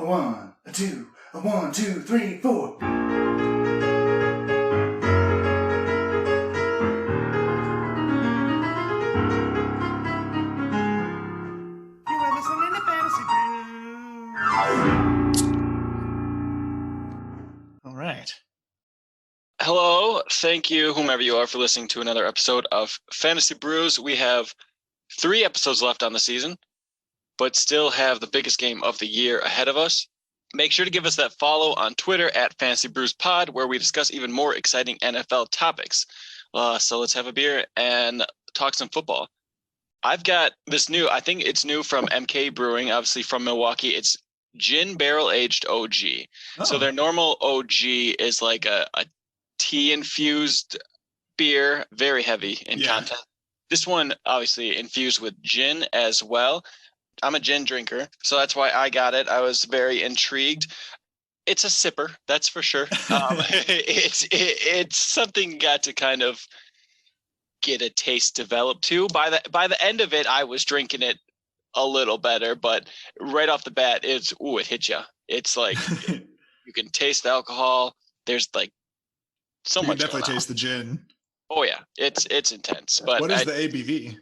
A one, a two, a 1, 2, 3, 4. You are listening to Fantasy Brews. All right. Hello, thank you, whomever you are, for listening to another episode of Fantasy Brews. We have 3 episodes left on the season, but still have the biggest game of the year ahead of us. Make sure to give us that follow on Twitter at Fantasy Brews Pod, where we discuss even more exciting NFL topics. So let's have a beer and talk some football. I've got this new, I think it's new from MK Brewing, obviously from Milwaukee. It's gin barrel aged O-Gii. Oh. So their normal O-Gii is like a tea infused beer, very heavy in content. This one obviously infused with gin as well. I'm a gin drinker, so that's why I got it. I was very intrigued. It's a sipper, that's for sure. It's something got to kind of get a taste developed to. By the end of it, I was drinking it a little better, but right off the bat, it hits you. It's like you can taste the alcohol. There's like so much. You can definitely taste the gin. Oh yeah, it's intense. But what is the ABV?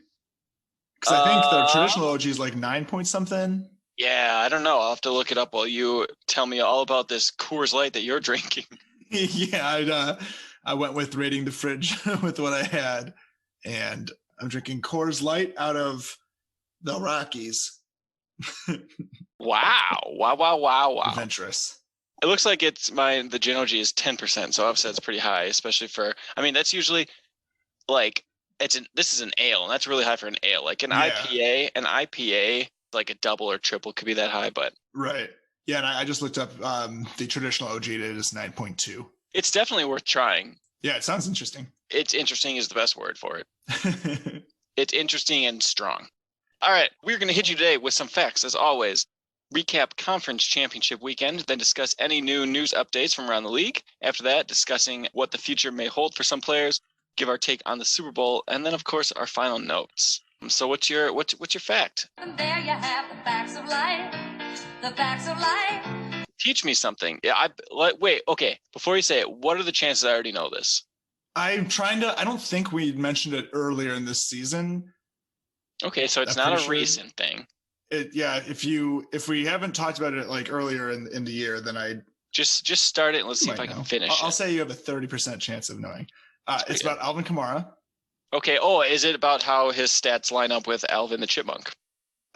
Because I think the traditional O-Gii is like 9 point something. Yeah, I don't know. I'll have to look it up while you tell me all about this Coors Light that you're drinking. Yeah, I went with raiding the fridge with what I had, and I'm drinking Coors Light out of the Rockies. Wow. Adventurous. It looks like the Gin OG is 10%, so obviously that's pretty high, especially for, I mean, that's usually like, this is an ale, and that's really high for an ale. Like an IPA, like a double or triple could be that high, but. Right. Yeah, and I just looked up the traditional OG, it is 9.2. It's definitely worth trying. Yeah, it sounds interesting. It's interesting is the best word for it. It's interesting and strong. All right, we're going to hit you today with some facts, as always. Recap conference championship weekend, then discuss any new news updates from around the league. After that, discussing what the future may hold for some players, give our take on the Super Bowl, and then, of course, our final notes. So what's your fact? And there you have the facts of life. The facts of life. Teach me something. Yeah, wait, okay. Before you say it, what are the chances I already know this? I don't think we mentioned it earlier in this season. Okay, so it's not a recent thing. If we haven't talked about it like earlier in the year, then I just start it and let's see if I can finish I'll say you have a 30% chance of knowing. It's about Alvin Kamara. Okay. Oh, is it about how his stats line up with Alvin the Chipmunk?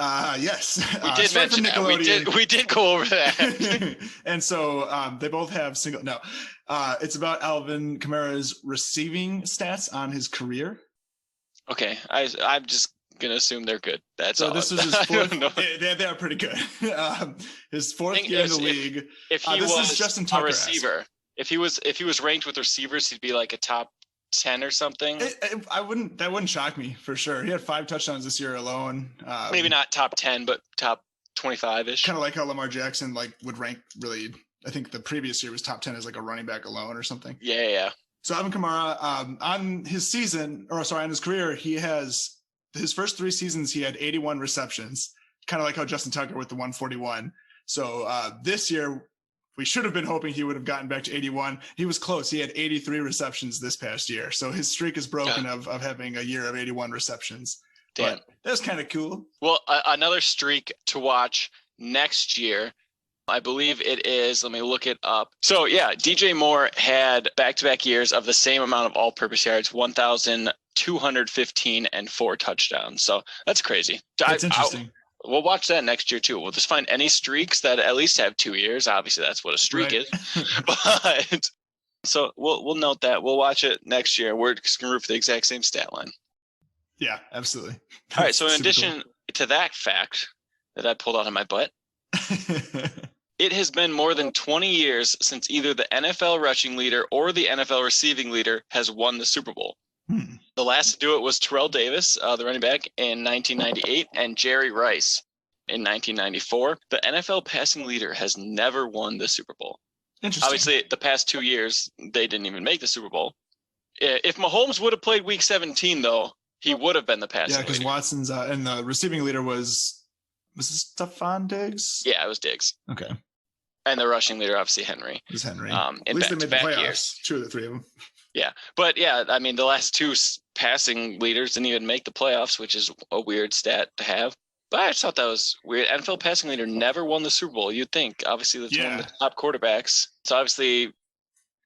Yes. We did mention that. We did go over that. And so they both have it's about Alvin Kamara's receiving stats on his career. Okay. I'm just gonna assume they're good. That's all. This was his fourth. They are pretty good. His fourth year in the league. If he was Justin a receiver, if he was ranked with receivers, he'd be like a top 10 or something. That wouldn't shock me for sure. He had 5 touchdowns this year alone. Maybe not top 10, but top 25-ish. Kind of like how Lamar Jackson would rank really. I think the previous year was top 10 as like a running back alone or something. Yeah. So Alvin Kamara, on his career, he has his first 3 seasons he had 81 receptions, kind of like how Justin Tucker with the 141. So this year we should have been hoping he would have gotten back to 81. He was close. He had 83 receptions this past year. So his streak is broken of having a year of 81 receptions. Damn. But that's kind of cool. Well, another streak to watch next year, I believe it is, let me look it up. So yeah, DJ Moore had back-to-back years of the same amount of all-purpose yards, 1,215 and 4 touchdowns. So that's crazy. That's interesting. We'll watch that next year too. We'll just find any streaks that at least have 2 years. Obviously, that's what a streak is. But so we'll note that. We'll watch it next year. We're just gonna root for the exact same stat line. Yeah, absolutely. All right. So in addition to that fact that I pulled out of my butt, it has been more than 20 years since either the NFL rushing leader or the NFL receiving leader has won the Super Bowl. The last to do it was Terrell Davis, the running back, in 1998, and Jerry Rice in 1994. The NFL passing leader has never won the Super Bowl. Interesting. Obviously, the past 2 years, they didn't even make the Super Bowl. If Mahomes would have played Week 17, though, he would have been the passing leader. Yeah, because Watson's and the receiving leader was this Stephon Diggs? Yeah, it was Diggs. Okay. And the rushing leader, obviously, Henry. It was Henry. In At least they made the back-to-back playoffs. years. 2 of the 3 of them. Yeah. But, yeah, I mean, the last 2 passing leaders didn't even make the playoffs, which is a weird stat to have. But I just thought that was weird. NFL passing leader never won the Super Bowl. You'd think. Obviously, that's one of the top quarterbacks. So, obviously,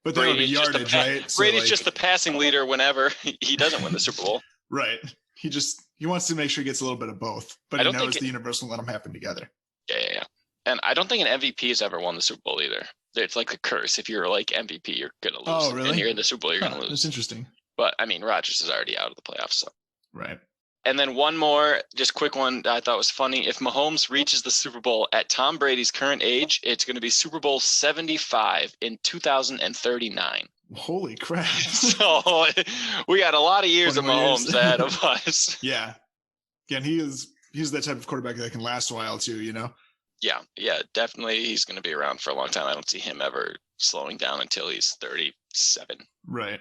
but that would be yardage, right? Brady's just the passing leader whenever he doesn't win the Super Bowl. Right. He wants to make sure he gets a little bit of both. But he knows the universe will let them happen together. Yeah. And I don't think an MVP has ever won the Super Bowl either. It's like a curse. If you're like MVP, you're going to lose. Oh, really? And you're in the Super Bowl, you're going to lose. That's interesting. But, I mean, Rodgers is already out of the playoffs. So. Right. And then one more, just quick one that I thought was funny. If Mahomes reaches the Super Bowl at Tom Brady's current age, it's going to be Super Bowl 75 in 2039. Holy crap. So we got a lot of years of Mahomes ahead of us. Yeah. Again, he's that type of quarterback that can last a while too, you know? Yeah, definitely. He's going to be around for a long time. I don't see him ever slowing down until he's 37. Right.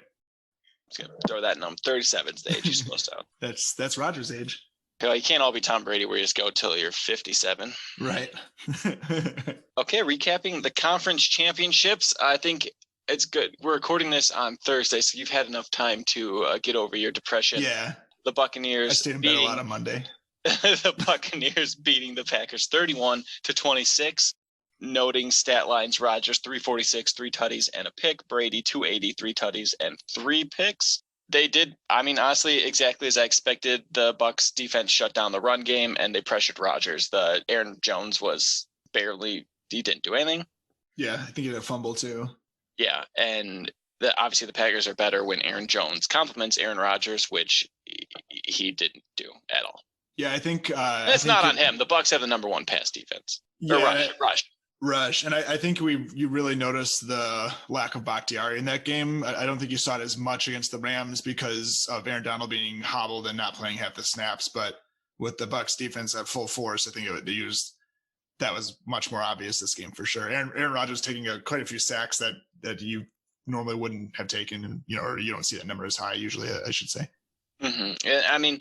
He's going to throw that number. 37 is the age he's supposed to have. That's Rodgers' age. You can't all be Tom Brady where you just go till you're 57. Right. Okay, recapping the conference championships. I think it's good. We're recording this on Thursday, so you've had enough time to get over your depression. Yeah. The Buccaneers. I stayed in bed a lot on Monday. The Buccaneers beating the Packers 31-26. Noting stat lines: Rodgers 346, 3 tutties and a pick. Brady 280, 3 tutties and 3 picks. They did, I mean, honestly, exactly as I expected. The Bucs defense shut down the run game and they pressured Rodgers. The Aaron Jones was he didn't do anything. Yeah, I think he had a fumble too. Yeah, and obviously the Packers are better when Aaron Jones compliments Aaron Rodgers, which he didn't do at all. Yeah, I think it's not on him. The Bucs have the number 1 pass defense. Yeah, Rush. And I think you really noticed the lack of Bakhtiari in that game. I don't think you saw it as much against the Rams because of Aaron Donald being hobbled and not playing half the snaps. But with the Bucs defense at full force, I think that was much more obvious this game for sure. Aaron Rodgers taking quite a few sacks that you normally wouldn't have taken, or you don't see that number as high usually, I should say. Mm-hmm. I mean,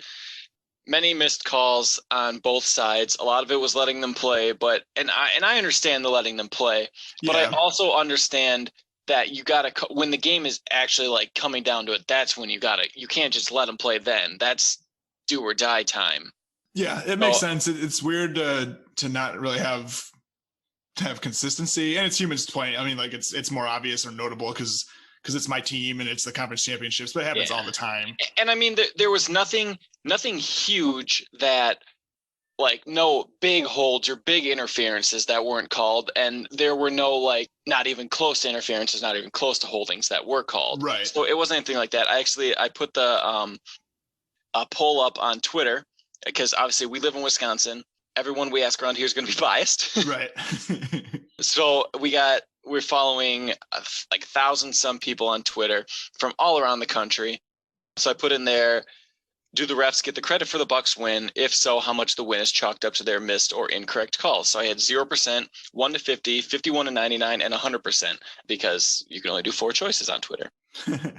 many missed calls on both sides. A lot of it was letting them play, and I understand the letting them play, but I also understand that you got to, when the game is actually like coming down to it, that's when you can't just let them play then. That's do or die time. Yeah, it makes sense. It's weird to not really have consistency, and it's humans playing. I mean, like it's more obvious or notable because it's my team and it's the conference championships, but it happens all the time. And I mean, there was nothing huge that, like, no big holds or big interferences that weren't called. And there were no, like, not even close to interferences, not even close to holdings that were called. Right. So it wasn't anything like that. I put the a poll up on Twitter because obviously we live in Wisconsin. Everyone we ask around here is going to be biased. Right. So we're following like 1,000 some people on Twitter from all around the country. So I put in there, do the refs get the credit for the Bucs win? If so, how much the win is chalked up to their missed or incorrect calls? So I had 0%, 1 to 50, 51 to 99, and 100% because you can only do 4 choices on Twitter.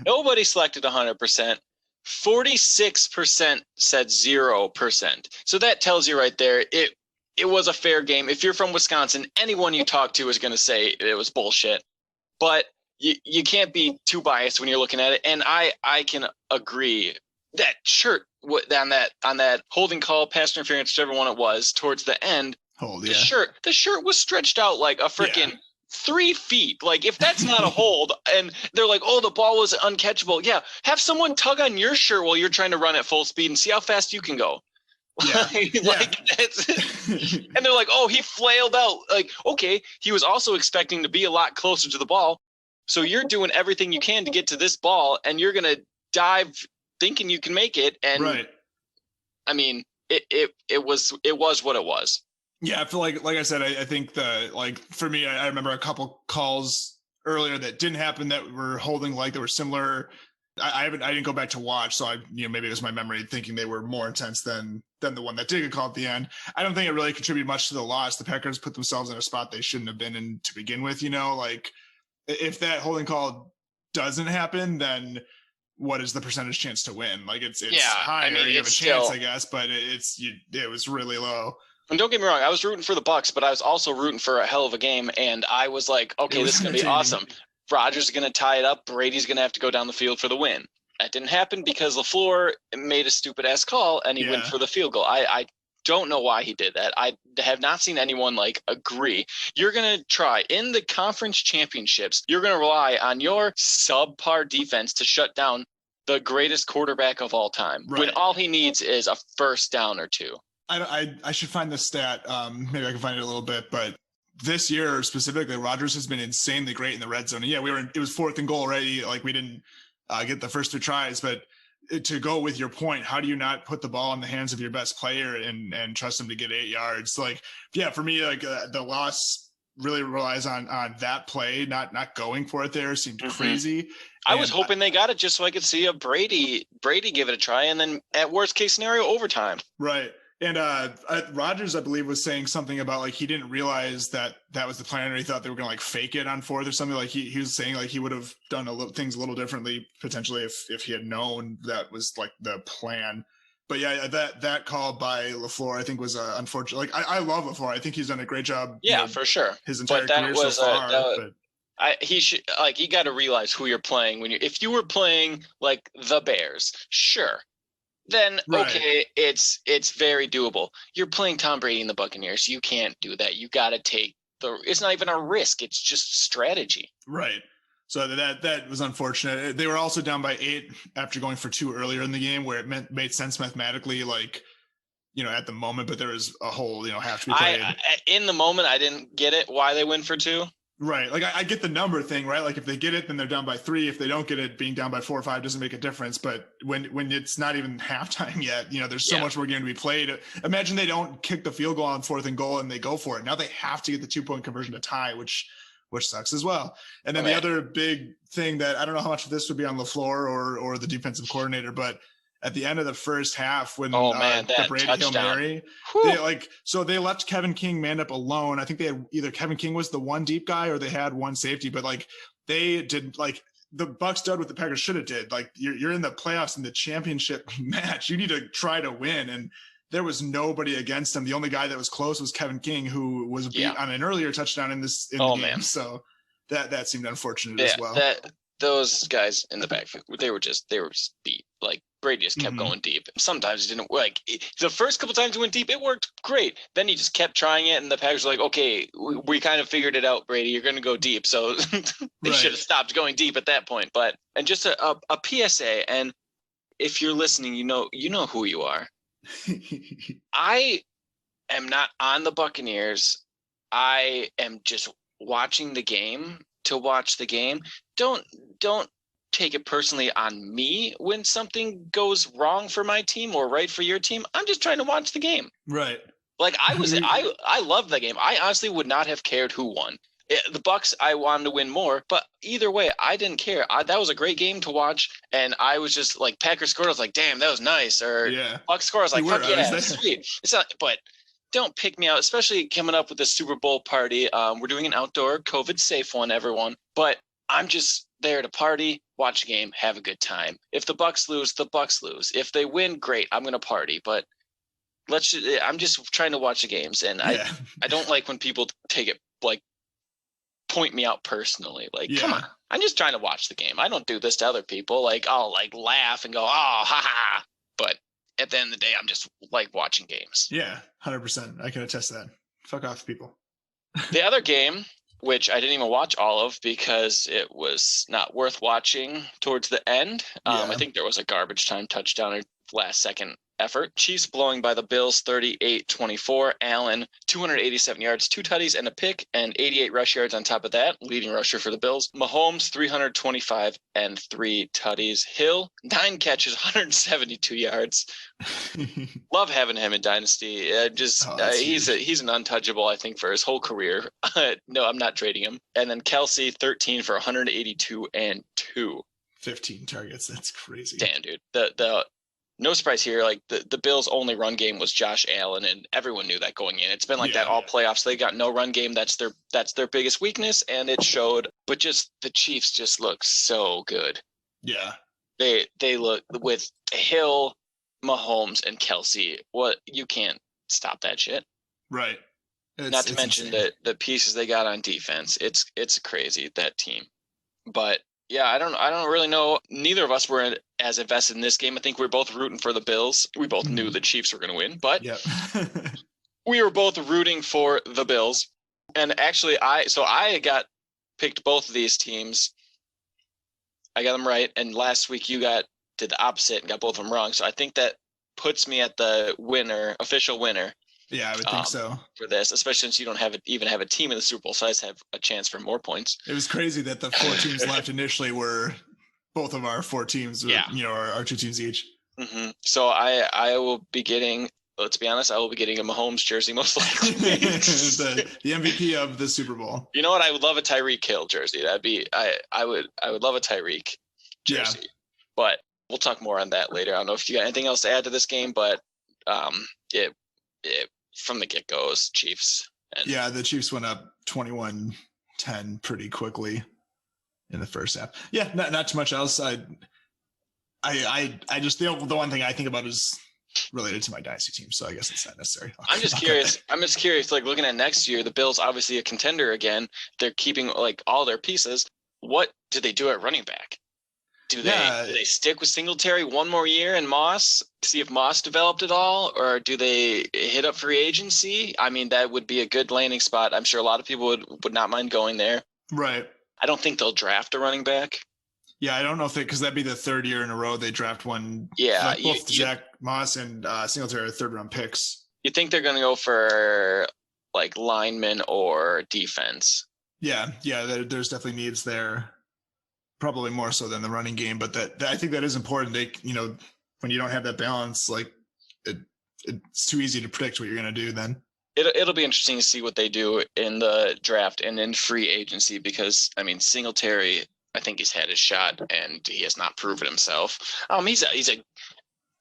Nobody selected 100%. 46% said 0%. So that tells you right there, it was a fair game. If you're from Wisconsin, anyone you talk to is going to say it was bullshit. But you can't be too biased when you're looking at it. And I can agree that shirt on that holding call, pass interference, whichever one it was, towards the end, the shirt was stretched out like a freaking 3 feet. Like, if that's not a hold, and they're like, oh, the ball was uncatchable. Yeah, have someone tug on your shirt while you're trying to run at full speed and see how fast you can go. Yeah. And they're like, oh, he flailed out. Like, okay, he was also expecting to be a lot closer to the ball. So you're doing everything you can to get to this ball, and you're going to dive thinking you can make it. And right. I mean, it was what it was. Yeah, I feel like I said, I think for me, I remember a couple calls earlier that didn't happen that were holding, like they were similar. I didn't go back to watch, so maybe it was my memory thinking they were more intense than the one that did get called at the end. I don't think it really contributed much to the loss. The Packers put themselves in a spot they shouldn't have been in to begin with. Like if that holding call doesn't happen, then what is the percentage chance to win? Like it's higher. I mean, you have a chance, I guess, but it was really low. And don't get me wrong, I was rooting for the Bucks, but I was also rooting for a hell of a game. And I was like, okay, this is going to be awesome. Rodgers is going to tie it up. Brady's going to have to go down the field for the win. That didn't happen because LaFleur made a stupid-ass call, and he went for the field goal. I don't know why he did that. I have not seen anyone like agree. You're going to try in the conference championships. You're going to rely on your subpar defense to shut down the greatest quarterback of all time when all he needs is a first down or two. I should find the stat. Maybe I can find it a little bit, but this year specifically, Rodgers has been insanely great in the red zone. And yeah, it was 4th and goal already. Like we didn't get the first 2 tries, but to go with your point, how do you not put the ball in the hands of your best player and trust him to get 8 yards? Like, yeah, for me, like the loss really relies on that play, not going for it there. Seemed crazy. I was hoping they got it just so I could see a Brady give it a try, and then at worst case scenario, overtime. Right. And Rodgers, I believe, was saying something about like he didn't realize that was the plan, or he thought they were going to like fake it on 4th or something. Like he was saying like he would have done things a little differently potentially if he had known that was like the plan. But yeah, that call by LaFleur I think was unfortunate. Like I love LaFleur. I think he's done a great job. Yeah, for sure. His entire career so far. He should you got to realize who you're playing if you were playing like the Bears, sure. Then okay, it's very doable. You're playing Tom Brady and the Buccaneers. You can't do that. You got to take it's not even a risk. It's just strategy. Right. So that was unfortunate. They were also down by 8 after going for 2 earlier in the game, where it made sense mathematically, like, at the moment, but there was a whole, half to be played. In the moment, I didn't get it why they went for 2. Right. Like I get the number thing, right? Like if they get it, then they're down by 3. If they don't get it, being down by 4 or 5 doesn't make a difference. But when it's not even halftime yet, there's so much more game to be played. Imagine they don't kick the field goal on 4th and goal and they go for it. Now they have to get the 2-point conversion to tie, which sucks as well. And then the other big thing that I don't know how much of this would be on LaFleur or the defensive coordinator, but at the end of the first half when the Brady Hail Mary, they left Kevin King manned up alone. I think they had either Kevin King was the one deep guy or they had one safety, but like they did like the Bucs did what the Packers should have did. Like you're in the playoffs in the championship match. You need to try to win. And there was nobody against him. The only guy that was close was Kevin King, who was beat on an earlier touchdown in the game. Man. So that seemed unfortunate as well. Those guys in the backfield, they were just beat. Like Brady just kept going deep. Sometimes it didn't like the first couple times he went deep, it worked great. Then he just kept trying it, and the Packers were like, "Okay, we kind of figured it out, Brady. You're going to go deep." So they should have stopped going deep at that point. And just a PSA, and if you're listening, you know who you are. I am not on the Buccaneers. I am just watching the game to watch the game. Don't take it personally on me when something goes wrong for my team or right for your team. I'm just trying to watch the game. Right. Like I loved the game. I honestly would not have cared who won. The Bucs, I wanted to win more, but either way, I didn't care. That was a great game to watch, and I was just like, Packers scored, I was like, damn, that was nice. Or Bucs scored, I was like, fuck yeah, sweet. It's not, but don't pick me out, especially coming up with the Super Bowl party. We're doing an outdoor, COVID-safe one, everyone. But I'm just there to party, watch a game, have a good time. If the Bucs lose, the Bucs lose. If they win, great, I'm gonna party. But I'm just trying to watch the games, and I don't like when people take it like point me out personally. Like, come on, I'm just trying to watch the game. I don't do this to other people. Like, I'll like laugh and go, oh, ha ha. But at the end of the day, I'm just like watching games. Yeah, 100%. I can attest to that. Fuck off, people. The other game, which I didn't even watch all of because it was not worth watching towards the end. I think there was a garbage time touchdown or last second effort. Chiefs blowing by the Bills 38-24. Allen 287 yards, 2 tutties and a pick, and 88 rush yards on top of that, leading rusher for the Bills. Mahomes 325 and 3 tutties. Hill 9 catches, 172 yards. Love having him in Dynasty. He's an untouchable, I think, for his whole career. No, I'm not trading him. And then Kelsey 13 for 182 and 2. 15 targets. That's crazy. Damn, dude. The no surprise here, like the Bills' only run game was Josh Allen, and everyone knew that going in. It's been like that all playoffs. They got no run game. That's their biggest weakness, and it showed. But just the Chiefs just look so good. Yeah. They look with Hill, Mahomes, and Kelsey. You can't stop that shit. Right. Not to mention the pieces they got on defense. It's crazy, that team. But yeah, I don't really know. Neither of us were as invested in this game. I think we were both rooting for the Bills. We both knew the Chiefs were going to win, but we were both rooting for the Bills. And actually, I got picked both of these teams. I got them right, and last week you did the opposite and got both of them wrong. So I think that puts me at the official winner. Yeah, I would think so. For this, especially since you don't even have a team in the Super Bowl, so I just have a chance for more points. It was crazy that the 4 teams left initially were both of our 4 teams, our 2 teams each. Mm-hmm. So I will be getting, let's be honest, I will be getting a Mahomes jersey most likely. the MVP of the Super Bowl. You know what? I would love a Tyreek Hill jersey. I would love a Tyreek jersey. Yeah. But we'll talk more on that later. I don't know if you got anything else to add to this game, but it from the get-go is Chiefs. Yeah, the Chiefs went up 21-10 pretty quickly in the first half. Yeah, not too much else. I just the one thing I think about is related to my dynasty team, so I guess it's not necessary. I'm just curious. Like looking at next year, the Bills obviously a contender again. They're keeping like all their pieces. What do they do at running back? Do they stick with Singletary one more year and Moss, see if Moss developed at all, or do they hit up free agency? I mean, that would be a good landing spot. I'm sure a lot of people would not mind going there. Right. I don't think they'll draft a running back. Yeah, I don't know if because that'd be the 3rd year in a row they draft one. Yeah, like both Zach Moss and Singletary are 3rd-round picks. You think they're going to go for like linemen or defense? Yeah, there's definitely needs there. Probably more so than the running game, but that I think that is important. They, when you don't have that balance, like it's too easy to predict what you're going to do then. It'll be interesting to see what they do in the draft and in free agency, because I mean, Singletary, I think he's had his shot and he has not proven himself.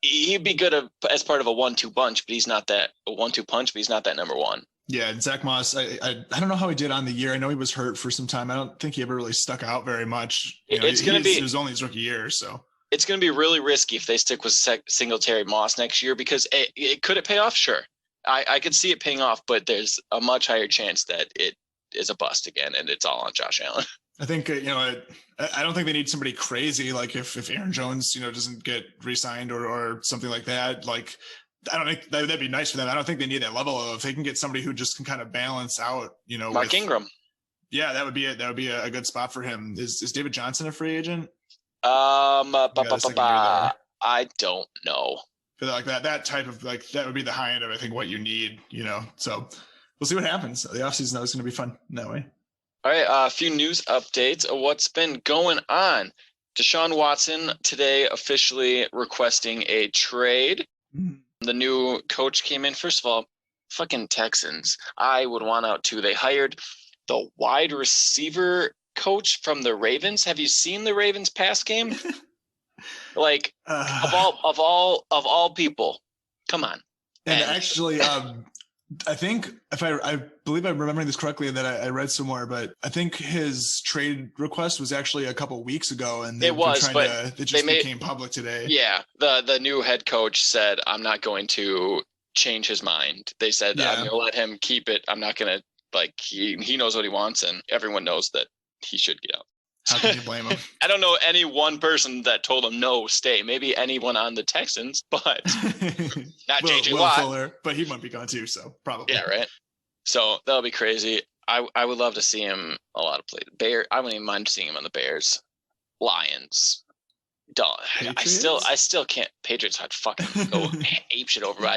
He'd be good as part of a 1-2 bunch, but he's not that a 1-2 punch, but he's not that number one. Yeah, and Zach Moss, I don't know how he did on the year. I know he was hurt for some time. I don't think he ever really stuck out very much. It was only his rookie year, so it's going to be really risky if they stick with Singletary Moss next year, because could it pay off? Sure, I could see it paying off, but there's a much higher chance that it is a bust again, and it's all on Josh Allen. I think I don't think they need somebody crazy like if Aaron Jones doesn't get re-signed or something like that. Like, I don't think that'd be nice for them. I don't think they need that level of. If they can get somebody who just can kind of balance out, Mark Ingram. Yeah, that would be a good spot for him. Is David Johnson a free agent? I don't know. But like that type of that would be the high end of I think what you need. So we'll see what happens. The offseason is going to be fun in that way. All right, a few news updates of what's been going on. Deshaun Watson today officially requesting a trade. Mm-hmm. The new coach came in. First of all, fucking Texans. I would want out too. They hired the wide receiver coach from the Ravens. Have you seen the Ravens pass game? Like of all people, come on. And actually, I think I believe I'm remembering this correctly that I read somewhere, but I think his trade request was actually a couple weeks ago, and it became public today. Yeah, the new head coach said, "I'm not going to change his mind." They said, "I'm going to let him keep it. I'm not going to he knows what he wants, and everyone knows that he should get out." How can you blame him? I don't know any one person that told him no, stay. Maybe anyone on the Texans, but not JJ Watt. Fuller, but he might be gone too, so probably. Yeah, right. So that'll be crazy. I would love to see him a lot of play. I wouldn't even mind seeing him on the Bears, Lions. I still can't. Patriots had fucking go ape shit over. But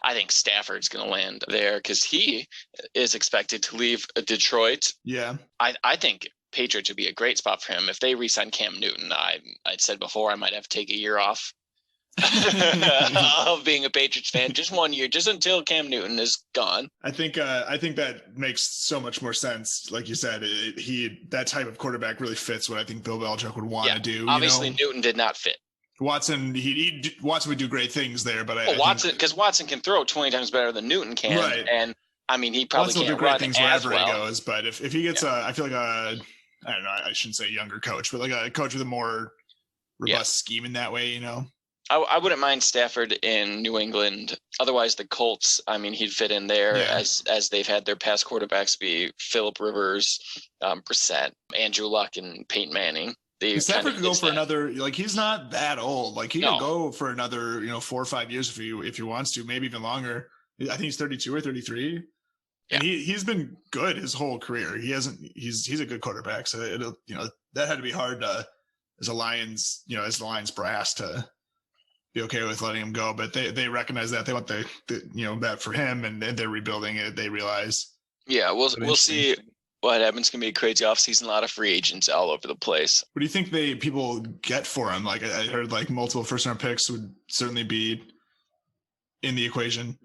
I think Stafford's gonna land there because he is expected to leave Detroit. Yeah. I think Patriots would be a great spot for him if they re-sign Cam Newton. I'd said before I might have to take a year off of being a Patriots fan, just 1 year, just until Cam Newton is gone. I think that makes so much more sense. Like you said, that type of quarterback really fits what I think Bill Belichick would want to do. Obviously, Newton did not fit. Watson, Watson would do great things there, but Watson can throw 20 times better than Newton can, right? And I mean, he probably Watson can't will do great run things as wherever well. he goes. But if he gets I feel like I don't know, I shouldn't say younger coach, but like a coach with a more robust scheme in that way, I wouldn't mind Stafford in New England. Otherwise, the Colts, I mean, he'd fit in there as they've had their past quarterbacks be Phillip Rivers, Brissett, Andrew Luck, and Peyton Manning. Stafford could go for another, like, he's not that old. Like, he could go for another, 4 or 5 years if he wants to, maybe even longer. I think he's 32 or 33. And he's been good his whole career. He's a good quarterback. So it'll, that had to be hard as the Lions brass to be okay with letting him go. But they recognize that they want the that for him, and they're rebuilding it. They realize. Yeah, we'll see what happens. It's gonna be a crazy offseason. A lot of free agents all over the place. What do you think people get for him? Like, I heard like multiple first round picks would certainly be in the equation.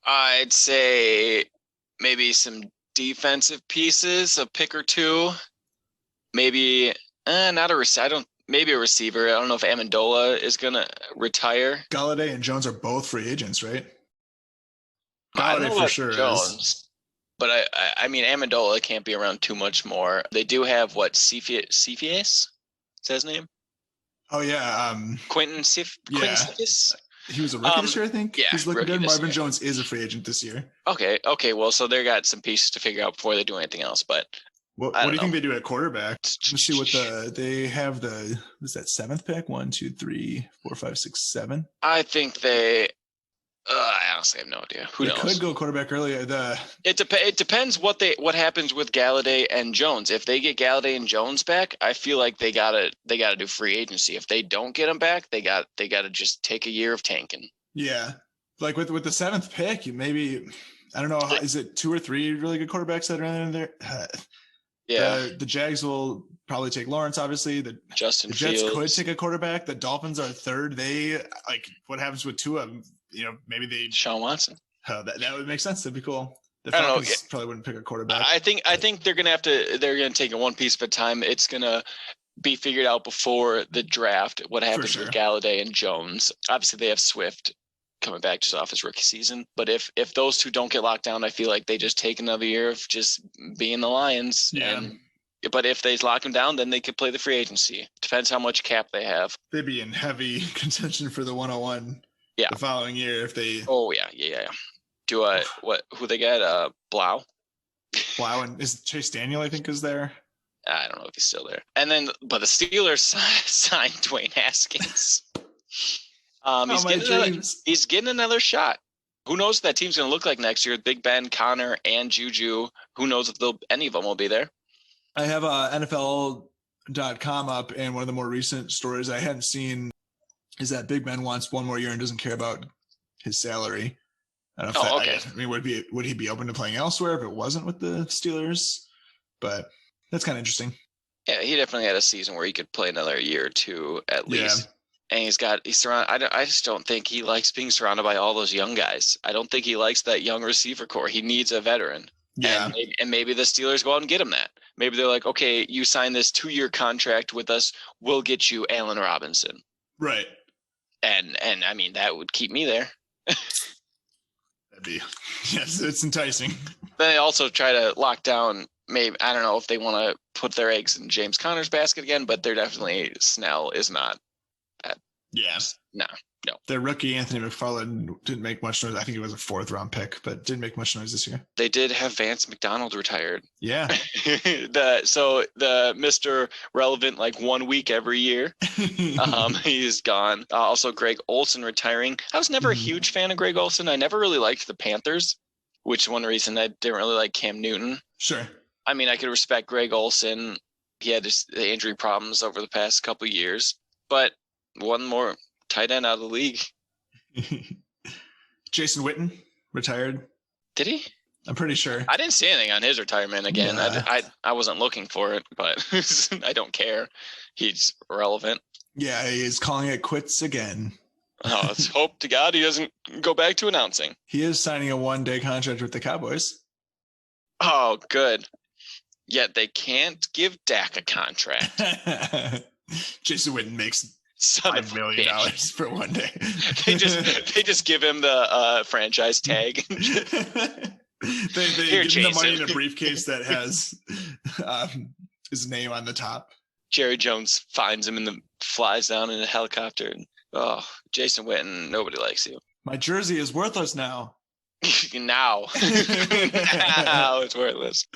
I'd say maybe some defensive pieces, a pick or two, maybe not a receiver. Maybe a receiver. I don't know if Amendola is gonna retire. Galladay and Jones are both free agents, right? Galladay for sure is. But I mean, Amendola can't be around too much more. They do have Cephas? Is that his name? Oh yeah, Quentin Cephas. He was a rookie this year, I think. Yeah, he's looking good. Marvin Jones is a free agent this year. Okay. Well, so they got some pieces to figure out before they do anything else. But what do you think they do at quarterback? Let's see what they have. Was that 7th pick? 1, 2, 3, 4, 5, 6, 7. I think they. I honestly have no idea. Who knows? They could go quarterback earlier. It depends what happens with Galladay and Jones. If they get Galladay and Jones back, I feel like they gotta do free agency. If they don't get them back, they gotta just take a year of tanking. Yeah, like with the 7th pick, maybe I don't know. Is it 2 or 3 really good quarterbacks that are in there? The Jags will probably take Lawrence. Obviously, the Jets could take a quarterback. The Dolphins are 3rd. They what happens with Tua? Maybe they Sean Watson. That would make sense. That'd be cool. The Falcons probably wouldn't pick a quarterback. I think they're gonna take it one piece at a time. It's gonna be figured out before the draft what happens with Galladay and Jones. Obviously, they have Swift coming back just off his rookie season. But if those two don't get locked down, I feel like they just take another year of just being the Lions. Yeah. But if they lock them down, then they could play the free agency. Depends how much cap they have. They'd be in heavy contention for the 101. Yeah. The following year, if they. Oh yeah. Who they get? Blau. Blau, and is Chase Daniel? I think is there. I don't know if he's still there. And then, but the Steelers signed Dwayne Haskins. He's getting another shot. Who knows what that team's going to look like next year? Big Ben, Connor, and Juju. Who knows if any of them will be there? I have NFL.com up, and one of the more recent stories I hadn't seen is that Big Ben wants one more year and doesn't care about his salary. I don't know if would he be open to playing elsewhere if it wasn't with the Steelers? But that's kind of interesting. Yeah, he definitely had a season where he could play another year or two at least. And he's surrounded. I just don't think he likes being surrounded by all those young guys. I don't think he likes that young receiver core. He needs a veteran. Yeah. And maybe the Steelers go out and get him that. Maybe they're like, okay, you sign this 2-year contract with us. We'll get you Allen Robinson. Right. And I mean, that would keep me there. That'd be, yes, it's enticing. Then they also try to lock down, maybe, I don't know if they want to put their eggs in James Conner's basket again, but they're definitely, Snell is not. Yes. No. Their rookie, Anthony McFarland, didn't make much noise. I think it was a 4th round pick, but didn't make much noise this year. They did have Vance McDonald retired. Yeah. So the Mr. Relevant, like 1 week every year, he's gone. Also, Greg Olsen retiring. I was never a huge fan of Greg Olsen. I never really liked the Panthers, which is one reason I didn't really like Cam Newton. Sure. I mean, I could respect Greg Olsen. He had the injury problems over the past couple of years, but one more tight end out of the league. Jason Witten retired. Did he? I'm pretty sure. I didn't see anything on his retirement again. Yeah. I wasn't looking for it, but I don't care. He's relevant. Yeah, he is calling it quits again. Oh, let's hope to God he doesn't go back to announcing. He is signing a 1-day contract with the Cowboys. Oh, good. Yet they can't give Dak a contract. Jason Witten makes $5 million for 1 day. they just give him the franchise tag. they give him the money in a briefcase that has his name on the top. Jerry Jones finds him and flies down in a helicopter and Oh, Jason Witten, nobody likes you. My jersey is worthless now. Now. Now it's worthless.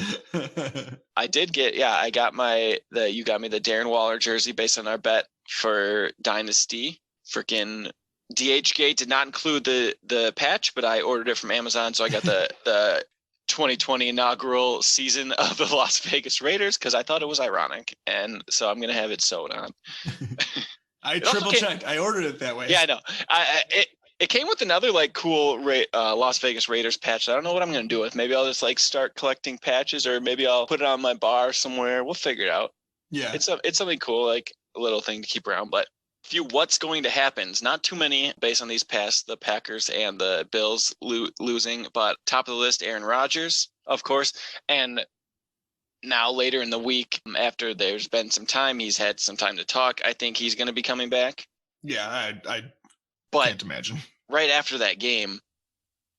I did get, I got you got me the Darren Waller jersey based on our bet for Dynasty. Freaking DHgate did not include the patch, but I ordered it from Amazon, so I got the 2020 inaugural season of the Las Vegas Raiders because I thought it was ironic, and so I'm gonna have it sewed on. I triple checked. I ordered it that way. Yeah, I know. It came with another like cool Las Vegas Raiders patch. I don't know what I'm gonna do with. Maybe I'll just like start collecting patches, or maybe I'll put it on my bar somewhere. We'll figure it out. Yeah, it's something cool, like a little thing to keep around. But what's going to happen? It's not too many based on these past, the Packers and the Bills losing, but top of the list, Aaron Rodgers, of course. And now later in the week, after there's been some time, he's had some time to talk. I think he's going to be coming back. Yeah, I can't imagine. Right after that game,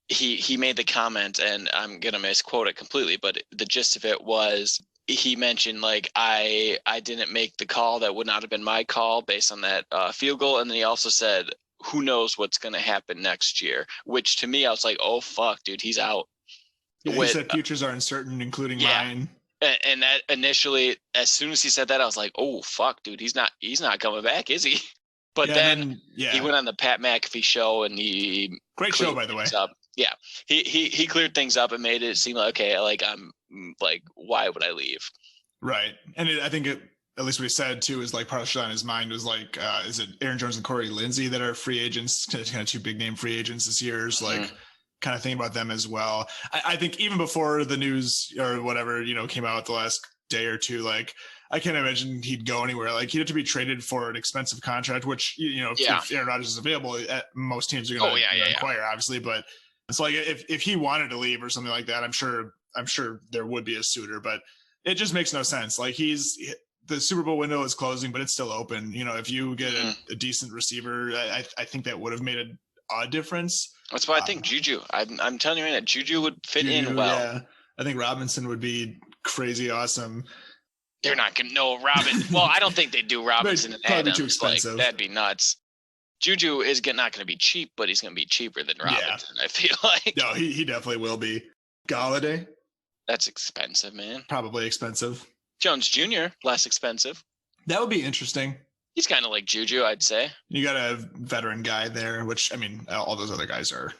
he made the comment, and I'm going to misquote it completely, but the gist of it was, he mentioned like I didn't make the call. That would not have been my call based on that field goal. And then he also said, who knows what's going to happen next year, which to me, I was like, oh, fuck, dude, he's out. Yeah, he said futures are uncertain, including mine. And that initially, as soon as he said that, I was like, oh, fuck, dude, he's not coming back, is he? But then he went on the Pat McAfee show, and he great show, by the way. Up. Yeah, he cleared things up and made it seem like, okay, like I'm like, why would I leave? Right, and I think at least what he said too is like partially on his mind was like, is it Aaron Jones and Corey Lindsey that are free agents, kind of two big name free agents this year? Is like kind of thinking about them as well. I think even before the news or whatever came out the last day or two, like I can't imagine he'd go anywhere. Like he'd have to be traded for an expensive contract, which if Aaron Rodgers is available, most teams are going to inquire, obviously, but. It's like if he wanted to leave or something like that, I'm sure there would be a suitor, but it just makes no sense. Like the Super Bowl window is closing, but it's still open. If you get a decent receiver, I think that would have made a difference. That's why I think Juju. I'm telling you right now, Juju would fit in well. Yeah, I think Robinson would be crazy awesome. They're not going to know Robin. Well, I don't think they do Robinson and Adams. Too expensive. Like, that'd be nuts. Juju is not going to be cheap, but he's going to be cheaper than Robinson, I feel like. No, he definitely will be. Galladay? That's expensive, man. Probably expensive. Jones Jr., less expensive. That would be interesting. He's kind of like Juju, I'd say. You got a veteran guy there, which, I mean, all those other guys are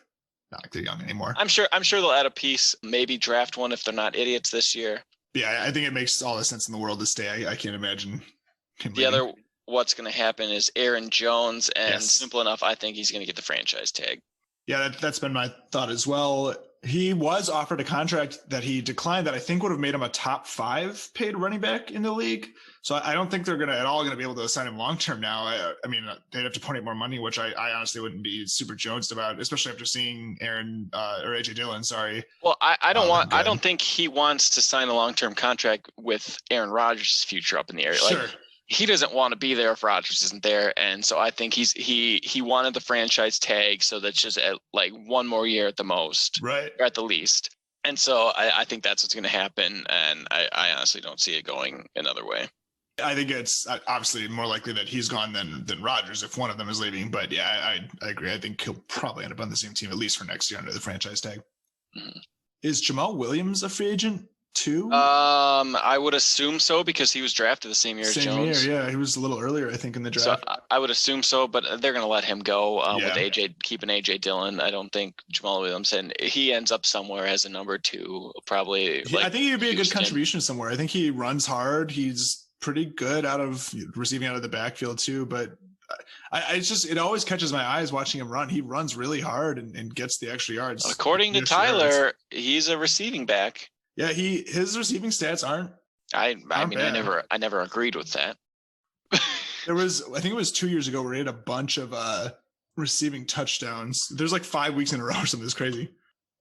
not like they're young anymore. I'm sure they'll add a piece, maybe draft one if they're not idiots this year. Yeah, I think it makes all the sense in the world to stay. I can't imagine him leaving. Other what's going to happen is Aaron Jones, and simple enough, I think he's going to get the franchise tag. Yeah, that's been my thought as well. He was offered a contract that he declined that I think would have made him a top 5 paid running back in the league. So I don't think they're at all going to be able to sign him long-term now. I mean, they'd have to pony up more money, which I honestly wouldn't be super jonesed about, especially after seeing Aaron or AJ Dillon. Sorry. Well, I don't think he wants to sign a long-term contract with Aaron Rodgers' future up in the air. Like, sure. He doesn't want to be there if Rodgers isn't there, and so I think he wanted the franchise tag, so that's just at like one more year at the most, right, or at the least. And so I think that's what's going to happen, and I honestly don't see it going another way. I think it's obviously more likely that he's gone than Rodgers if one of them is leaving. But yeah, I agree. I think he'll probably end up on the same team at least for next year under the franchise tag. Mm-hmm. Is Jamal Williams a free agent too? I would assume so because he was drafted the same year as Jones. Same year, yeah. He was a little earlier, I think, in the draft. So I would assume so, but they're going to let him go with keeping AJ Dillon. I don't think Jamal Williams, and he ends up somewhere as a number 2, probably. I think he'd be a good contribution somewhere. I think he runs hard. He's pretty good receiving out of the backfield too, but it always catches my eyes watching him run. He runs really hard and gets the extra yards. According to Tyler, he's a receiving back. Yeah, his receiving stats aren't. I never agreed with that. I think it was 2 years ago where he had a bunch of receiving touchdowns. There's like 5 weeks in a row or something. It's crazy.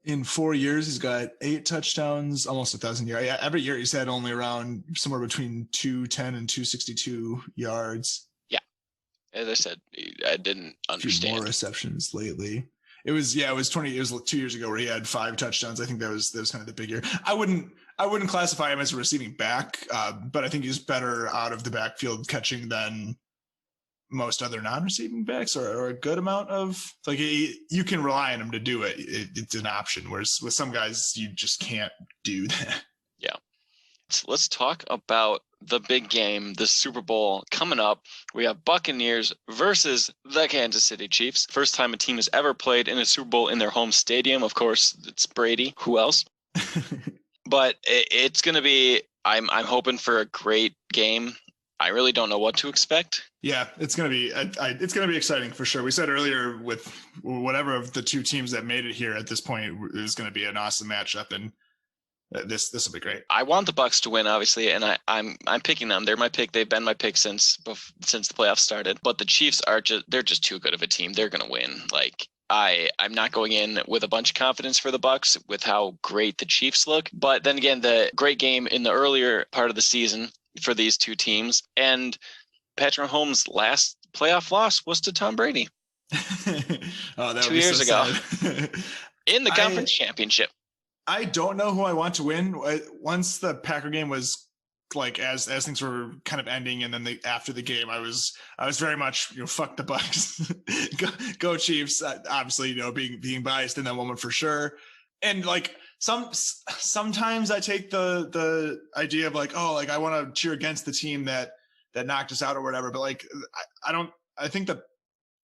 In 4 years, he's got 8 touchdowns, almost 1,000 yards. Yeah, every year he's had only around somewhere between 210 and 262 yards. Yeah, as I said, I didn't understand. More receptions lately. It was 2 years ago where he had 5 touchdowns. I think that was kind of the big year. I wouldn't classify him as a receiving back, but I think he's better out of the backfield catching than most other non-receiving backs, or a good amount of like you can rely on him to do it. It's an option. Whereas with some guys, you just can't do that. Yeah. So let's talk about the big game, the Super Bowl coming up. We have Buccaneers versus the Kansas City Chiefs. First time a team has ever played in a Super Bowl in their home stadium. Of course, it's Brady. Who else? But it's going to be, I'm hoping for a great game. I really don't know what to expect. Yeah, it's going to be it's going to be exciting for sure. We said earlier with whatever of the two teams that made it here at this point is going to be an awesome matchup, and this will be great. I want the Bucs to win, obviously, and I'm picking them. They're my pick. They've been my pick since the playoffs started. But the Chiefs they're just too good of a team. They're going to win. Like I'm not going in with a bunch of confidence for the Bucs with how great the Chiefs look. But then again, the great game in the earlier part of the season for these two teams, and Patrick Mahomes' last playoff loss was to Tom Brady. That 2 years ago in the conference championship. I don't know who I want to win. Once the Packer game was like as things were kind of ending, and then after the game, I was very much fuck the Bucs, go Chiefs. Obviously, being biased in that moment for sure. And like sometimes I take the idea of like, oh, like I want to cheer against the team that knocked us out or whatever. But like I think the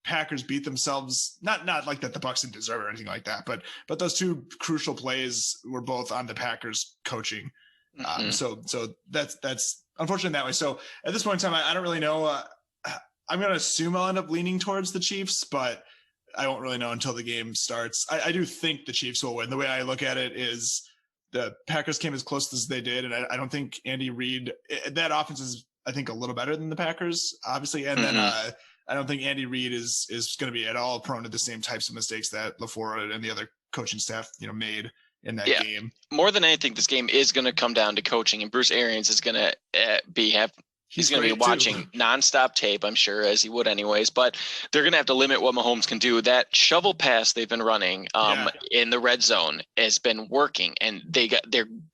Packers beat themselves, not like that the Bucs didn't deserve it or anything like that, but those two crucial plays were both on the Packers coaching. Mm-hmm. So that's unfortunate that way. So at this point in time, I don't really know. I'm going to assume I'll end up leaning towards the Chiefs, but I won't really know until the game starts. I do think the Chiefs will win. The way I look at it is the Packers came as close as they did, and I don't think Andy Reid, that offense is, I think, a little better than the Packers, obviously, and then I don't think Andy Reid is going to be at all prone to the same types of mistakes that LaFleur and the other coaching staff made in that game. More than anything, this game is going to come down to coaching, and Bruce Arians is going to He's going to be watching nonstop tape, I'm sure, as he would anyways. But they're going to have to limit what Mahomes can do. That shovel pass they've been running in the red zone has been working, and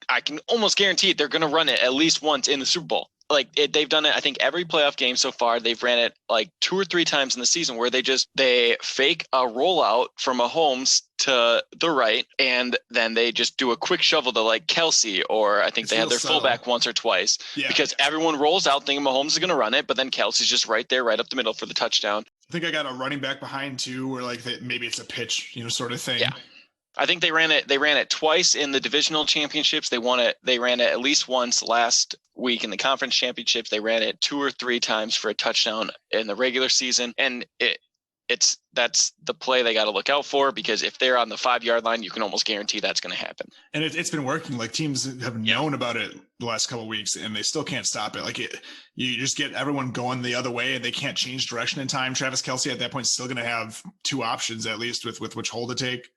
I can almost guarantee they're going to run it at least once in the Super Bowl. Like they've done it, I think every playoff game so far. They've ran it like 2 or 3 times in the season where they fake a rollout from Mahomes to the right, and then they just do a quick shovel to like Kelsey, or I think they had their fullback once or twice, because everyone rolls out thinking Mahomes is going to run it, but then Kelsey's just right there, right up the middle for the touchdown. I think I got a running back behind too, where like maybe it's a pitch, sort of thing. Yeah. I think they ran it twice in the divisional championships. They ran it at least once last week in the conference championships. They ran it 2 or 3 times for a touchdown in the regular season. And that's the play they got to look out for, because if they're on the 5-yard line, you can almost guarantee that's going to happen. And it's been working. Like teams have known about it the last couple of weeks, and they still can't stop it. Like you just get everyone going the other way, and they can't change direction in time. Travis Kelce at that point is still going to have 2 options at least with which hole to take.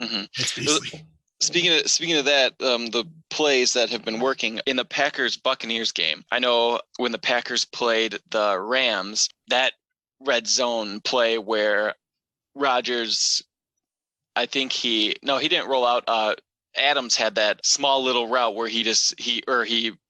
Mm-hmm. It's beastly. Speaking of that, the plays that have been working in the Packers-Buccaneers game. I know when the Packers played the Rams, that red zone play where Rodgers, I think he didn't roll out. Adams had that small little route where he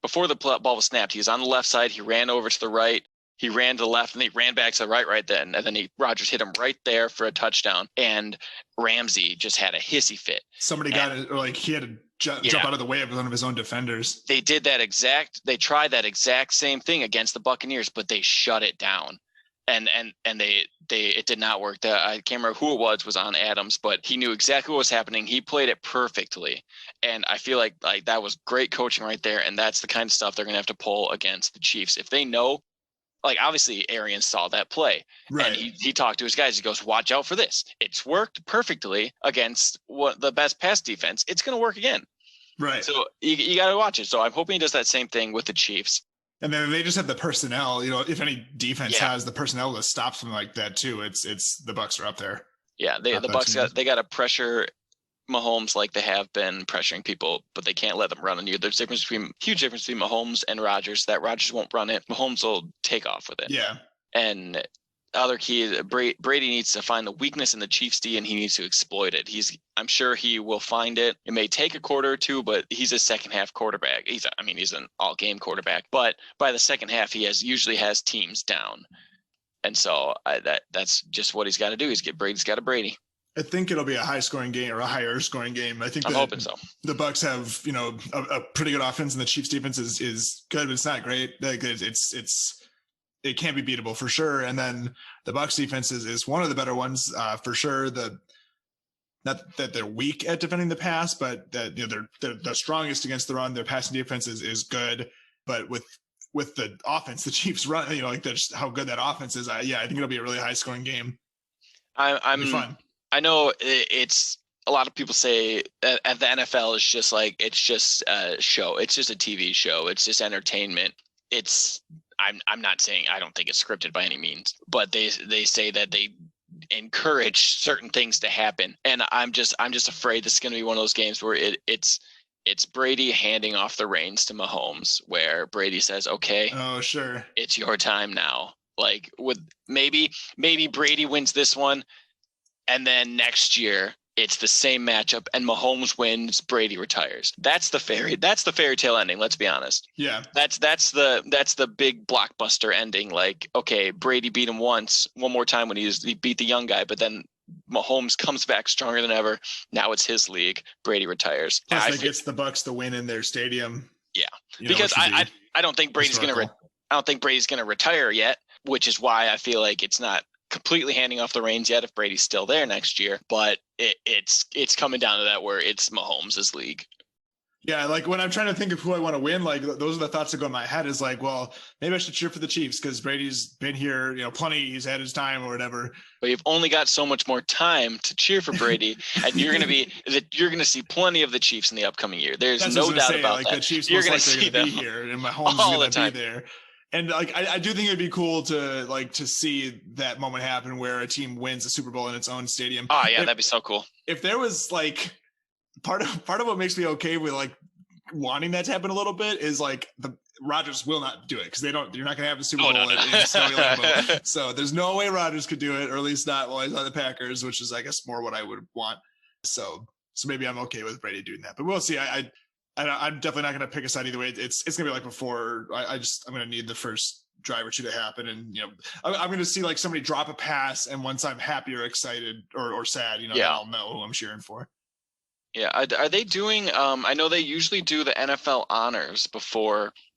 before the ball was snapped, he was on the left side. He ran over to the right. He ran to the left, and he ran back to the right then. And then Rodgers hit him right there for a touchdown. And Ramsey just had a hissy fit. Somebody got it, or like he had to jump out of the way of one of his own defenders. They tried that exact same thing against the Buccaneers, but they shut it down. And it did not work. I can't remember who it was on Adams, but he knew exactly what was happening. He played it perfectly. And I feel like that was great coaching right there. And that's the kind of stuff they're going to have to pull against the Chiefs. If they know, like obviously Arians saw that play, right, and he talked to his guys. He goes, watch out for this. It's worked perfectly against the best pass defense. It's going to work again. Right. So you got to watch it. So I'm hoping he does that same thing with the Chiefs. And then they just have the personnel, if any defense has the personnel to stop something like that too, it's the Bucs are up there. Yeah. The Bucs got to pressure Mahomes like they have been pressuring people, but they can't let them run on you. There's huge difference between Mahomes and Rodgers. That Rodgers won't run it. Mahomes will take off with it. Yeah. And other key, Brady needs to find the weakness in the Chiefs D, and he needs to exploit it. I'm sure he will find it. It may take a quarter or two, but he's a second half quarterback. He's an all game quarterback, but by the second half, he usually has teams down. And so that's just what he's got to do. Brady's got a Brady. I think it'll be a high scoring game or a higher scoring game. I think I'm hoping so. The Bucks have, a pretty good offense, and the Chiefs defense is good, but it's not great. It can't be beatable for sure. And then the Bucks defense is one of the better ones for sure. Not that they're weak at defending the pass, but that they're the strongest against the run. Their passing defense is good, but with the offense, the Chiefs run, just how good that offense is. I think it'll be a really high scoring game. I'm fun. I know it's a lot of people say that the NFL is just like, it's just a show. It's just a TV show. It's just entertainment. I'm not saying, I don't think it's scripted by any means, but they say that they encourage certain things to happen. And I'm just afraid this is going to be one of those games where it's Brady handing off the reins to Mahomes, where Brady says, okay, oh, sure, it's your time now. Like with maybe Brady wins this one, and then next year it's the same matchup and Mahomes wins, Brady retires. That's the fairy tale ending. Let's be honest. Yeah. That's the big blockbuster ending. Like, okay, Brady beat him one more time when he beat the young guy, but then Mahomes comes back stronger than ever. Now it's his league. Brady retires. Plus that gets the Bucks the win in their stadium. Yeah. Because I don't think Brady's going to retire yet, which is why I feel like it's not completely handing off the reins yet if Brady's still there next year, but it's coming down to that where it's Mahomes' league. Yeah, like when I'm trying to think of who I want to win, like those are the thoughts that go in my head is like, well, maybe I should cheer for the Chiefs because Brady's been here, plenty. He's had his time or whatever. But you've only got so much more time to cheer for Brady, and you're going to see plenty of the Chiefs in the upcoming year. There's no doubt about that. The Chiefs you're going to see them be here, and Mahomes is going to be there. And like, I do think it'd be cool to see that moment happen where a team wins a Super Bowl in its own stadium. Oh yeah, that'd be so cool. If there was like part of what makes me okay with like wanting that to happen a little bit is like the Rodgers will not do it because you're not going to have the Super Bowl in snowy Lambeau. So there's no way Rodgers could do it, or at least not while he's on the Packers, which is I guess more what I would want. So maybe I'm okay with Brady doing that, but we'll see. I'm definitely not going to pick a side either way. It's going to be like before. I'm going to need the first drive or two to happen, and I'm going to see like somebody drop a pass, and once I'm happy or excited or sad, I'll know who I'm cheering for. Yeah, are they doing? I know they usually do the NFL honors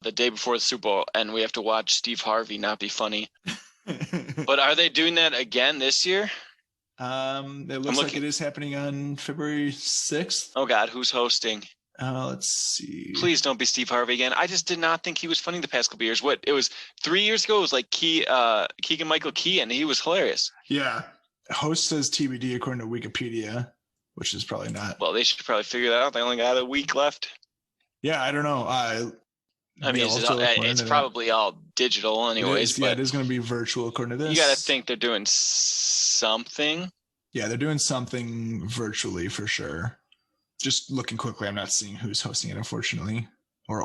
the day before the Super Bowl, and we have to watch Steve Harvey not be funny. But are they doing that again this year? It looks like it is happening on February 6th. Oh God, who's hosting? Let's see. Please don't be Steve Harvey again. I just did not think he was funny the past couple of years. What, it was 3 years ago? It was like Keegan-Michael Key, and he was hilarious. Yeah. Host says TBD according to Wikipedia, which is probably not. Well, they should probably figure that out. They only got a week left. Yeah, I don't know. I mean, it's probably all digital anyways. It is going to be virtual according to this. You got to think they're doing something. Yeah, they're doing something virtually for sure. Just looking quickly, I'm not seeing who's hosting it, unfortunately, or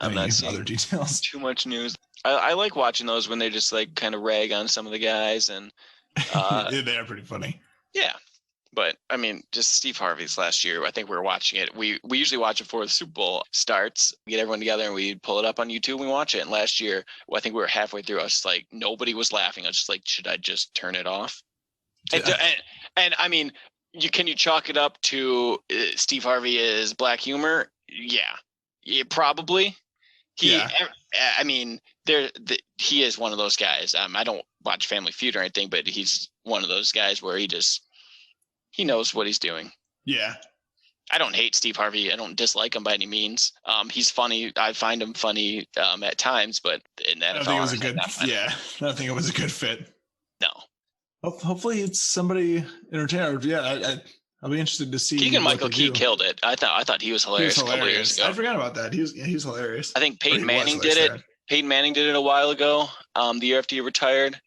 I'm not seeing other details. Too much news. I like watching those when they just like kind of rag on some of the guys, and they are pretty funny. Yeah, but I mean, just Steve Harvey's last year. I think we were watching it. We usually watch it before the Super Bowl starts. We get everyone together and we pull it up on YouTube and we watch it. And last year, I think we were halfway through. I was like, nobody was laughing. I was just like, should I just turn it off? Yeah. And I mean. Can you chalk it up to Steve Harvey is black humor? Yeah, probably. I mean, he is one of those guys. I don't watch Family Feud or anything, but he's one of those guys where he knows what he's doing. Yeah. I don't hate Steve Harvey. I don't dislike him by any means. He's funny. I find him funny at times, but in the NFL, I don't think it was a good fit. No. Hopefully it's somebody entertaining. Yeah, I'll be interested to see. Keegan-Michael Key killed it. I thought he was hilarious. A couple years ago. I forgot about that. He's hilarious. I think Peyton Manning did it. Peyton Manning did it a while ago. The year after he retired.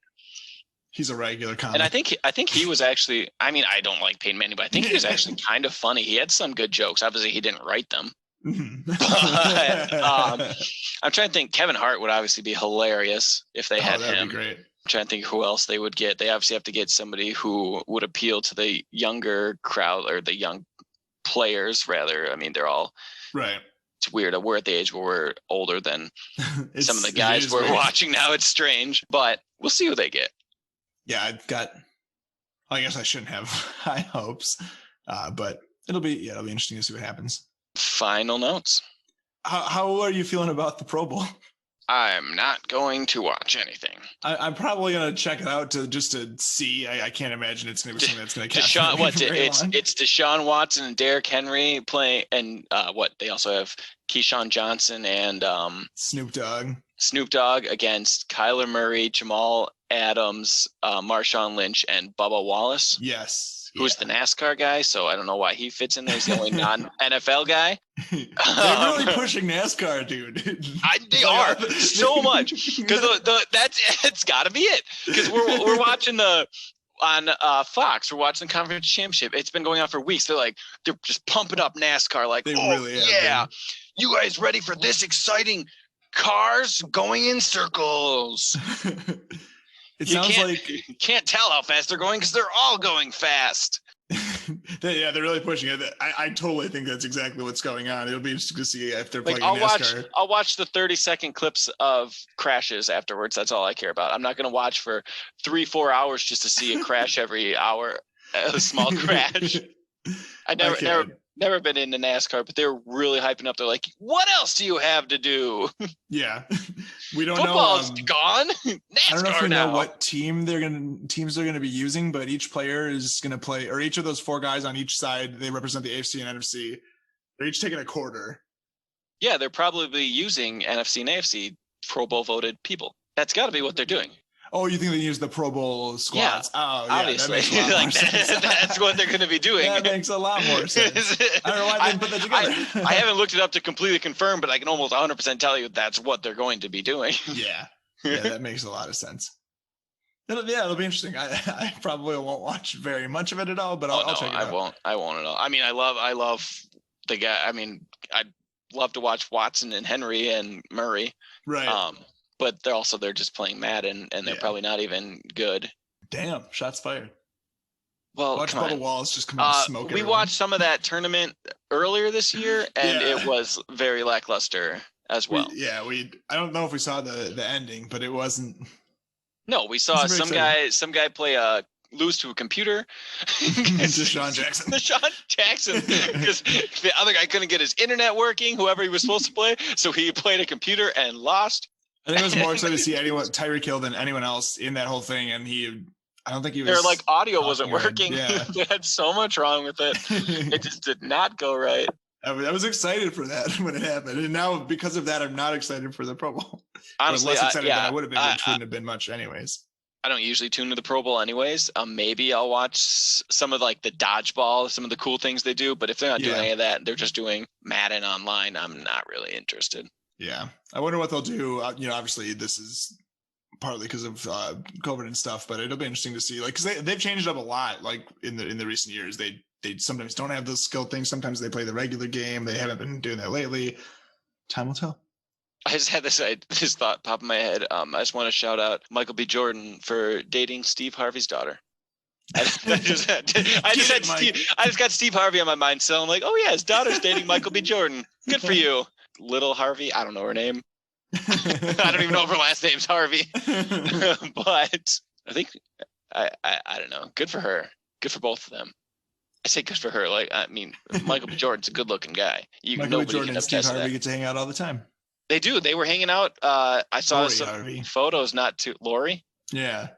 He's a regular comic. And I think he was actually. I mean, I don't like Peyton Manning, but I think he was actually kind of funny. He had some good jokes. Obviously, he didn't write them. But, I'm trying to think. Kevin Hart would obviously be hilarious if they had him. That'd be great. I'm trying to think who else they would get. They obviously have to get somebody who would appeal to the younger crowd or the young players, rather. I mean, they're all right. It's weird. We're at the age where we're older than some of the guys we're watching now. It's strange, but we'll see who they get. yeah, I guess I shouldn't have high hopes, but it'll be interesting to see what happens. Final notes. How are you feeling about the Pro Bowl? I'm not going to watch anything. I'm probably gonna check it out just to see. I can't imagine it's gonna be something that's gonna capture me for very long. It's Deshaun Watson and Derrick Henry playing, and they also have Keyshawn Johnson and Snoop Dogg against Kyler Murray, Jamal Adams, Marshawn Lynch, and Bubba Wallace. Yes. Who's the NASCAR guy, so I don't know why he fits in there. He's the only non-NFL guy. They're really pushing NASCAR, dude. They are so much because it's got to be it. Because we're watching on Fox. We're watching the conference championship. It's been going on for weeks. They're just pumping up NASCAR. Like, they really have been. You guys ready for this exciting cars going in circles? You can't tell how fast they're going because they're all going fast. Yeah, they're really pushing it. I totally think that's exactly what's going on. It'll be interesting to see if they're playing NASCAR. I'll watch the 30-second clips of crashes afterwards. That's all I care about. I'm not going to watch for 3-4 hours just to see a crash every hour, a small crash. I never been into NASCAR, but they're really hyping up. They're like, what else do you have to do? Yeah. We don't Football's know. gone. NASCAR I don't know if we now. know what teams they're going to be using, but each player is going to play, or each of those 4 guys on each side, they represent the AFC and NFC. They're each taking a quarter. Yeah, they're probably using NFC and AFC Pro Bowl voted people. That's got to be what they're doing. Oh, you think they use the Pro Bowl squads? Yeah, oh, yeah, obviously. That makes a lot more sense. That's what they're going to be doing. That makes a lot more sense. I don't know why they didn't put that together. I haven't looked it up to completely confirm, but I can almost 100% tell you that's what they're going to be doing. Yeah, that makes a lot of sense. It'll be interesting. I probably won't watch very much of it at all, but I'll check it out. I won't at all. I mean, I love the guy. I mean, I'd love to watch Watson and Henry and Murray. Right. But they're just playing Madden, and they're probably not even good. Damn, shots fired. Well, watch Bubba Wallace just come out and smoke. We watched some of that tournament earlier this year, and it was very lackluster as well. I don't know if we saw the ending, but it wasn't. No, we saw some guy play lose to a computer. Deshaun Jackson. Because the other guy couldn't get his internet working, whoever he was supposed to play, so he played a computer and lost. I think it was more excited to see Tyreek Hill than anyone else in that whole thing, and I don't think he was. Their audio wasn't working. Yeah. They had so much wrong with it. It just did not go right. I was excited for that when it happened, and now because of that, I'm not excited for the Pro Bowl. Honestly, less excited than I would have been, which wouldn't have been much, anyways. I don't usually tune to the Pro Bowl, anyways. Maybe I'll watch some of the dodgeball, some of the cool things they do. But if they're not doing any of that, they're just doing Madden online. I'm not really interested. Yeah, I wonder what they'll do. Obviously, this is partly because of COVID and stuff, but it'll be interesting to see. Because they've changed up a lot. In the recent years, they sometimes don't have the skill thing. Sometimes they play the regular game. They haven't been doing that lately. Time will tell. I just had this thought pop in my head. I just want to shout out Michael B. Jordan for dating Steve Harvey's daughter. I just got Steve Harvey on my mind, so I'm like, oh yeah, his daughter's dating Michael B. Jordan. Good for you. Little Harvey, I don't know her name. I don't even know if her last name's Harvey. But I think I don't know. Good for her. Good for both of them. I say good for her. Michael B. Jordan's a good-looking guy. Michael B. Jordan and Steve Harvey get to hang out all the time. They do. They were hanging out. I saw some photos Lori. Yeah.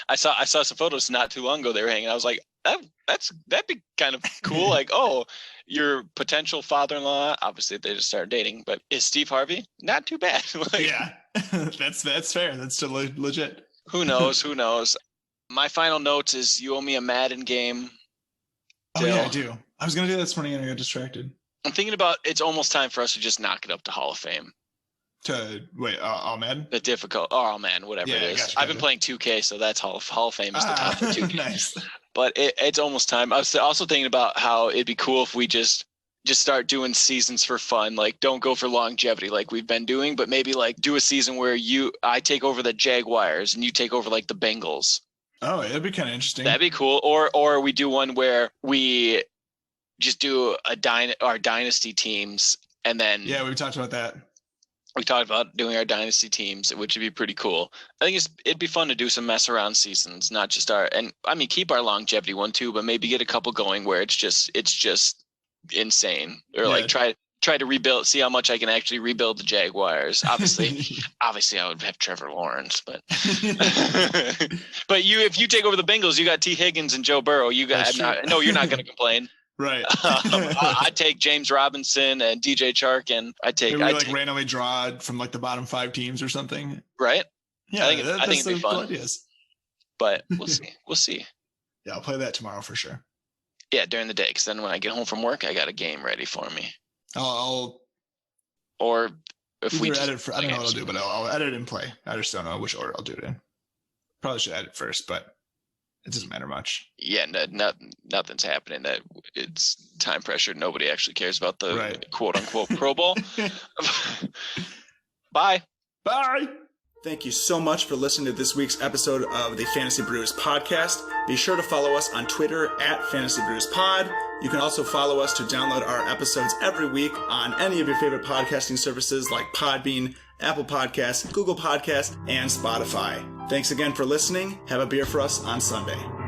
I saw some photos not too long ago. They were hanging. I was like, that'd be kind of cool. Oh, your potential father-in-law. Obviously, they just started dating, but is Steve Harvey not too bad? Yeah, that's fair. That's still legit. Who knows? Who knows? My final notes is you owe me a Madden game. Oh yeah, I do. I was gonna do that this morning and I got distracted. I'm thinking about it's almost time for us to just knock it up to Hall of Fame. To wait, all Madden? The difficult, all man, whatever it is. I've been playing 2K, so that's Hall of Fame is the top of 2K. Nice. But it's almost time. I was also thinking about how it'd be cool if we just start doing seasons for fun. Don't go for longevity like we've been doing, but maybe do a season where I take over the Jaguars and you take over the Bengals. Oh, that'd be kind of interesting. That'd be cool. Or we do one where we just do our dynasty teams and then we've talked about that. We talked about doing our dynasty teams, which would be pretty cool. I think it'd be fun to do some mess around seasons, not just keep our longevity one too, but maybe get a couple going where it's just insane, or like try to rebuild, see how much I can actually rebuild the Jaguars. Obviously I would have Trevor Lawrence, but but if you take over the Bengals, you got T. Higgins and Joe Burrow. You're not going to complain. Right. I take James Robinson and DJ Chark, and I randomly draw from like the bottom 5 teams or something. Right. Yeah, I think it'd be fun. Ideas. But we'll see. We'll see. Yeah, I'll play that tomorrow for sure. Yeah, during the day, because then when I get home from work, I got a game ready for me. Or if we edit I don't know what I'll do, but I'll edit and play. I just don't know which order I'll do it in. Probably should edit first, but it doesn't matter much. Yeah, nothing's happening. That it's time pressure. Nobody actually cares about the quote unquote Pro Bowl. Bye. Bye. Thank you so much for listening to this week's episode of the Fantasy Brews podcast. Be sure to follow us on Twitter at Fantasy Brews Pod. You can also follow us to download our episodes every week on any of your favorite podcasting services like Podbean, Apple Podcasts, Google Podcasts, and Spotify. Thanks again for listening. Have a beer for us on Sunday.